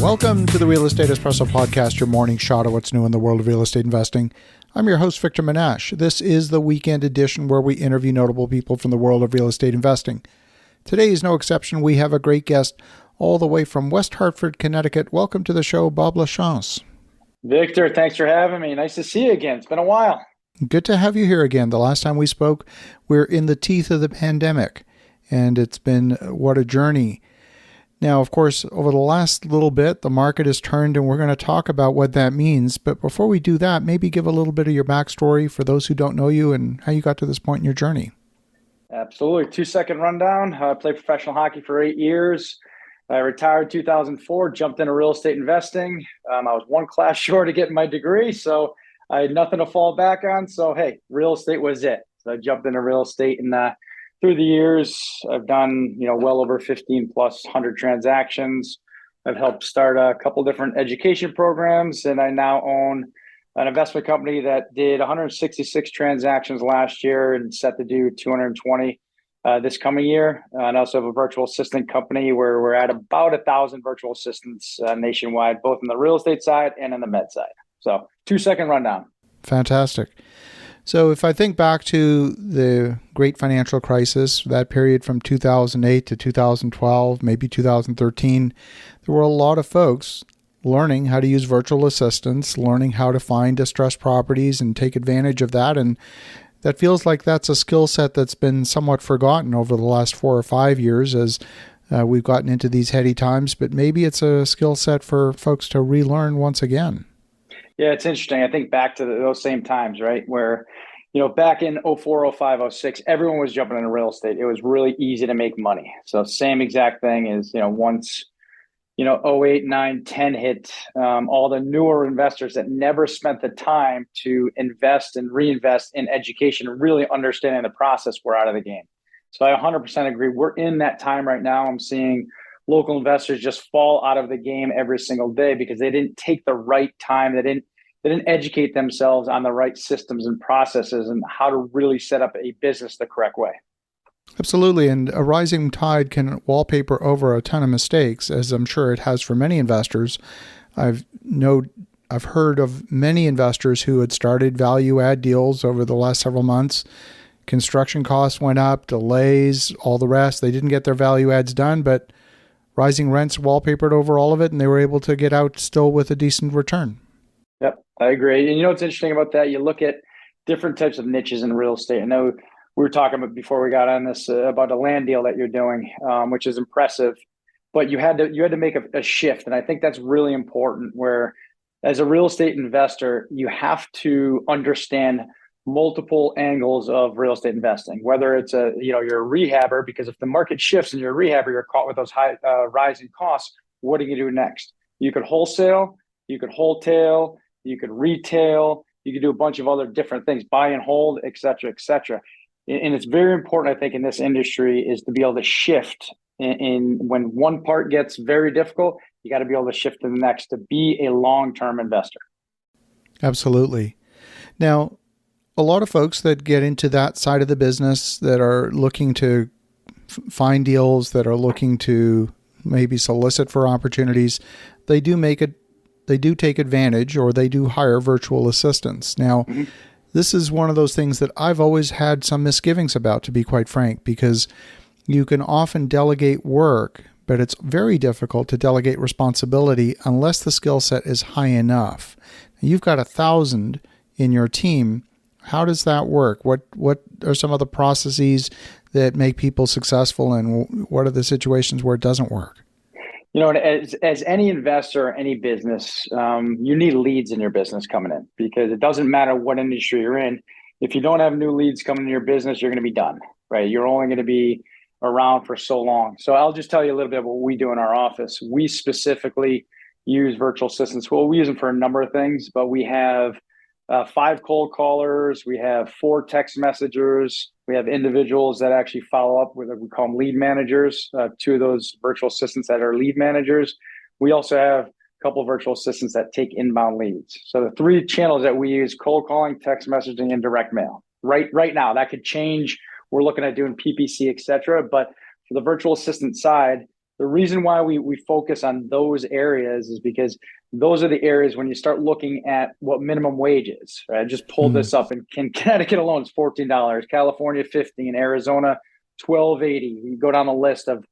Welcome to the Real Estate Espresso Podcast, your morning shot of what's new in the world of real estate investing. I'm your host, Victor Menashe. This is the weekend edition where we interview notable people from the world of real estate investing. Today is no exception. We have a great guest all the way from West Hartford, Connecticut. Welcome to the show, Bob Lachance. Victor, thanks for having me. Nice to see you again. It's been a while. Good to have you here again. The last time we spoke, we're in the teeth of the pandemic, and it's been what a journey. Now, of course, over the last little bit, the market has turned, and we're going to talk about what that means. But before we do that, maybe give a little bit of your backstory for those who don't know you and how you got to this point in your journey. Absolutely. 2-second rundown. I played professional hockey for 8 years. I retired 2004, jumped into real estate investing. I was one class short of getting my degree, so I had nothing to fall back on. So, hey, real estate was it. So I jumped into real estate, and through the years, I've done, well over 15 plus 100 transactions. I've helped start a couple different education programs, and I now own an investment company that did 166 transactions last year and set to do 220 this coming year. And I also have a virtual assistant company where we're at about 1,000 virtual assistants nationwide, both on the real estate side and on the med side. So 2-second rundown. Fantastic. So if I think back to the great financial crisis, that period from 2008 to 2012, maybe 2013, there were a lot of folks learning how to use virtual assistants, learning how to find distressed properties and take advantage of that. And that feels like that's a skill set that's been somewhat forgotten over the last 4 or 5 years as we've gotten into these heady times, but maybe it's a skill set for folks to relearn once again. Yeah, it's interesting. I think back to those same times, right? Where, back in 04, 05, 06, everyone was jumping into real estate. It was really easy to make money. So same exact thing is, once, 08, 9, 10 hit, all the newer investors that never spent the time to invest and reinvest in education, really understanding the process, were out of the game. So I 100% agree. We're in that time right now. I'm seeing local investors just fall out of the game every single day because they didn't take the right time. They didn't educate themselves on the right systems and processes and how to really set up a business the correct way. Absolutely. And a rising tide can wallpaper over a ton of mistakes, as I'm sure it has for many investors. I've heard of many investors who had started value add deals over the last several months. Construction costs went up, delays, all the rest. They didn't get their value adds done, but rising rents wallpapered over all of it, and they were able to get out still with a decent return. Yep, I agree. And what's interesting about that? You look at different types of niches in real estate. I know we were talking about before we got on this about a land deal that you're doing, which is impressive. But you had to make a shift, and I think that's really important. Where, as a real estate investor, you have to understand multiple angles of real estate investing. Whether it's you're a rehabber, because if the market shifts and you're a rehabber, you're caught with those high rising costs. What do you do next? You could wholesale, you could wholetail, you could retail, you could do a bunch of other different things, buy and hold, et cetera, et cetera. And it's very important, I think, in this industry is to be able to shift in when one part gets very difficult, you got to be able to shift to the next to be a long-term investor. Absolutely. Now, a lot of folks that get into that side of the business that are looking to find deals, that are looking to maybe solicit for opportunities, they do take advantage, or they do hire virtual assistants. Now, This is one of those things that I've always had some misgivings about, to be quite frank, because you can often delegate work, but it's very difficult to delegate responsibility unless the skill set is high enough. You've got 1,000 in your team. How does that work? What are some of the processes that make people successful, and what are the situations where it doesn't work? As any investor or any business, you need leads in your business coming in, because it doesn't matter what industry you're in. If you don't have new leads coming in your business, you're going to be done, right? You're only going to be around for so long. So I'll just tell you a little bit of what we do in our office. We specifically use virtual assistants. Well, we use them for a number of things, but we have 5 cold callers. We have 4 text messengers. We have individuals that actually follow up with, we call them lead managers, 2 of those virtual assistants that are lead managers. We also have a couple of virtual assistants that take inbound leads. So the 3 channels that we use: cold calling, text messaging, and direct mail. Right now, that could change. We're looking at doing PPC, et cetera. But for the virtual assistant side, The reason why we focus on those areas is because those are the areas when you start looking at what minimum wage is. Right? I just pulled Mm. this up, and Connecticut alone is $14, California 15, Arizona 12.80. You go down the list of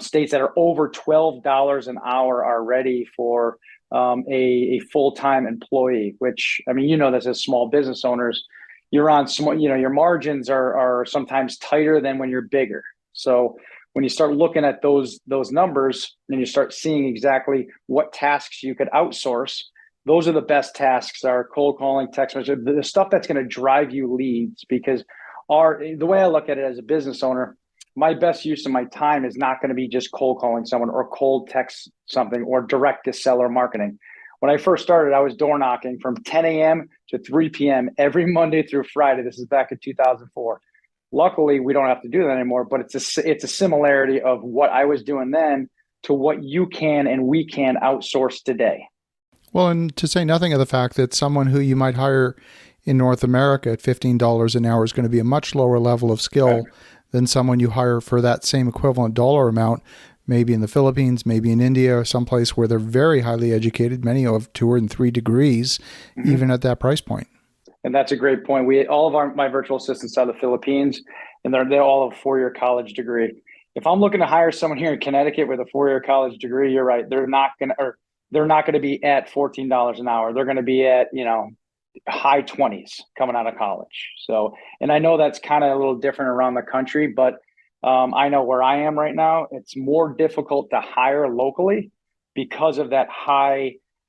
states that are over $12 an hour are ready for a full-time employee. Which, I mean, this as small business owners, you're on small. Your margins are sometimes tighter than when you're bigger. So when you start looking at those numbers and you start seeing exactly what tasks you could outsource, those are the best tasks: are cold calling, text message, the stuff that's going to drive you leads. Because the way I look at it as a business owner, my best use of my time is not going to be just cold calling someone or cold text something or direct to seller marketing. When I first started, I was door knocking from 10 a.m. to 3 p.m. every Monday through Friday. This is back in 2004. Luckily, we don't have to do that anymore, but it's a similarity of what I was doing then to what you can and we can outsource today. Well, and to say nothing of the fact that someone who you might hire in North America at $15 an hour is going to be a much lower level of skill Right. than someone you hire for that same equivalent dollar amount, maybe in the Philippines, maybe in India, or someplace where they're very highly educated. Many have 2 and 3 degrees, even at that price point. And that's a great point. All of my virtual assistants are the Philippines, and they all have a 4-year college degree. If I'm looking to hire someone here in Connecticut with a 4-year college degree, you're right. They're not gonna be at $14 an hour. They're gonna be at high 20s coming out of college. So, and I know that's kind of a little different around the country, but I know where I am right now, it's more difficult to hire locally because of that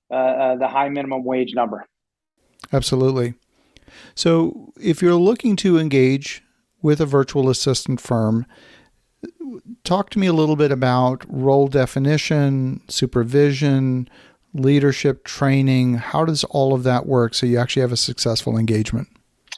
the high minimum wage number. Absolutely. So if you're looking to engage with a virtual assistant firm, talk to me a little bit about role definition, supervision, leadership training. How does all of that work so you actually have a successful engagement?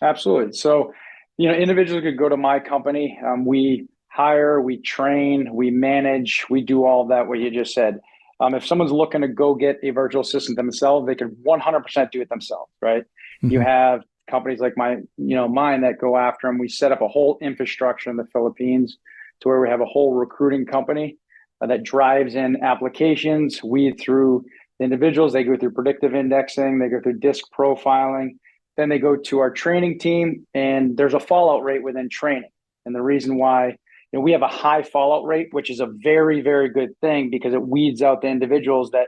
Absolutely. So, individuals could go to my company. We hire, we train, we manage, we do all of that, what you just said. If someone's looking to go get a virtual assistant themselves, they can 100% do it themselves, right? You Mm-hmm. have companies like mine that go after them. We set up a whole infrastructure in the Philippines to where we have a whole recruiting company that drives in applications, weed through the individuals. They go through predictive indexing, they go through disc profiling, then they go to our training team, and there's a fallout rate within training. And the reason why we have a high fallout rate, which is a very, very good thing, because it weeds out the individuals that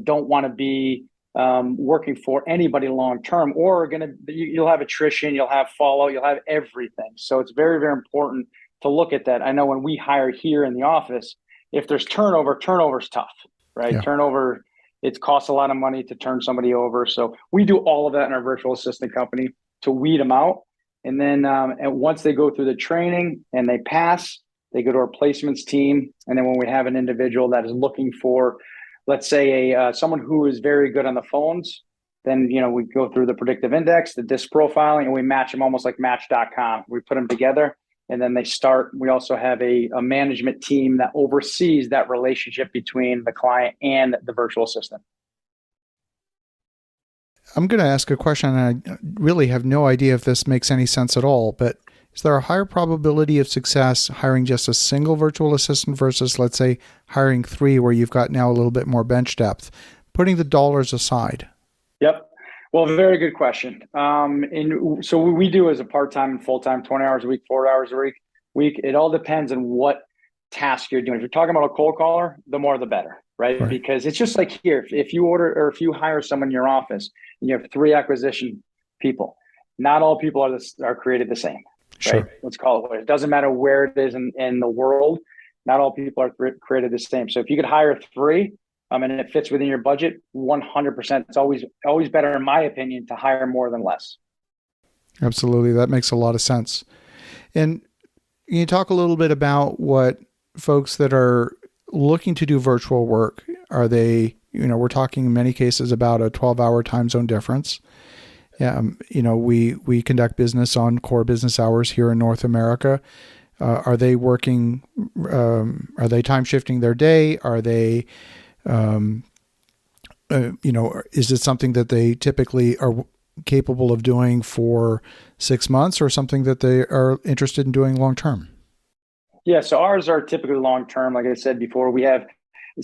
don't want to be working for anybody long term, or you'll have attrition, you'll have fallout, you'll have everything. So it's very, very important to look at that. I know when we hire here in the office, if there's turnover's tough, right? Yeah. Turnover, it costs a lot of money to turn somebody over. So we do all of that in our virtual assistant company to weed them out. And then and once they go through the training and they pass, they go to our placements team. And then when we have an individual that is looking for, let's say, someone who is very good on the phones, then we go through the predictive index, the disc profiling, and we match them almost like Match.com. We put them together, and then they start. We also have a management team that oversees that relationship between the client and the virtual assistant. I'm going to ask a question, and I really have no idea if this makes any sense at all, but is there a higher probability of success hiring just a single virtual assistant versus, let's say, hiring 3 where you've got now a little bit more bench depth, putting the dollars aside? Yep. Well, very good question. And so what we do as a part-time and full-time, 20 hours a week, 4 hours a week. It all depends on what task you're doing. If you're talking about a cold caller, the more the better, right? Because it's just like here, if you hire someone in your office and you have 3 acquisition people, not all people are created the same, right? Sure. Let's call it what it doesn't matter where it is in the world. Not all people are created the same. So if you could hire 3, and it fits within your budget, 100%. It's always better, in my opinion, to hire more than less. Absolutely. That makes a lot of sense. And can you talk a little bit about what folks that are looking to do virtual work, are they, we're talking in many cases about a 12-hour time zone difference. We conduct business on core business hours here in North America. Are they working, are they time shifting their day? Are they, is it something that they typically are capable of doing for 6 months, or something that they are interested in doing long term? Yeah, so ours are typically long term. Like I said before, we have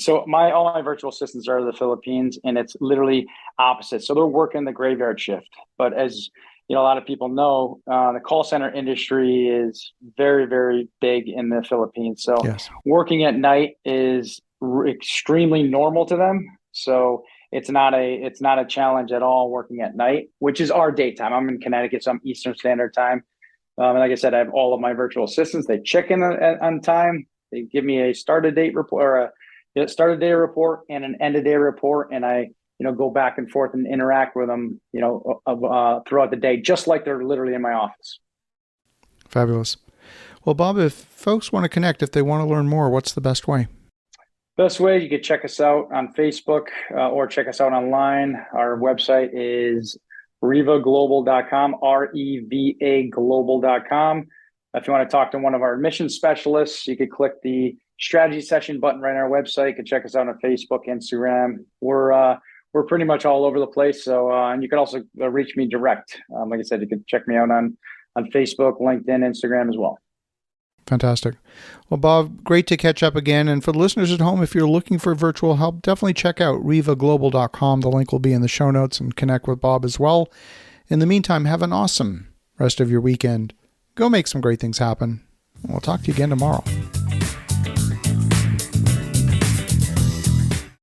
all my virtual assistants are in the Philippines, and it's literally opposite. So they're working the graveyard shift. But as you know, a lot of people know, the call center industry is very, very big in the Philippines. So Yes. working at night is extremely normal to them. So it's not a challenge at all working at night, which is our daytime. I'm in Connecticut, so I'm Eastern Standard Time. And like I said, I have all of my virtual assistants. They check in on time. They give me a start of date report or a start of day report and an end of day report, and I go back and forth and interact with them throughout the day, just like they're literally in my office. Fabulous. Well, Bob, if folks want to connect, if they want to learn more, what's the best way? Best way, you could check us out on Facebook or check us out online. Our website is revaglobal.com, REVA global.com. If you want to talk to one of our mission specialists, you could click the strategy session button right on our website. You can check us out on Facebook, Instagram. We're pretty much all over the place. So, and you can also reach me direct. Like I said, you can check me out on Facebook, LinkedIn, Instagram as well. Fantastic. Well, Bob, great to catch up again. And for the listeners at home, if you're looking for virtual help, definitely check out revaglobal.com. The link will be in the show notes, and connect with Bob as well. In the meantime, have an awesome rest of your weekend. Go make some great things happen. We'll talk to you again tomorrow.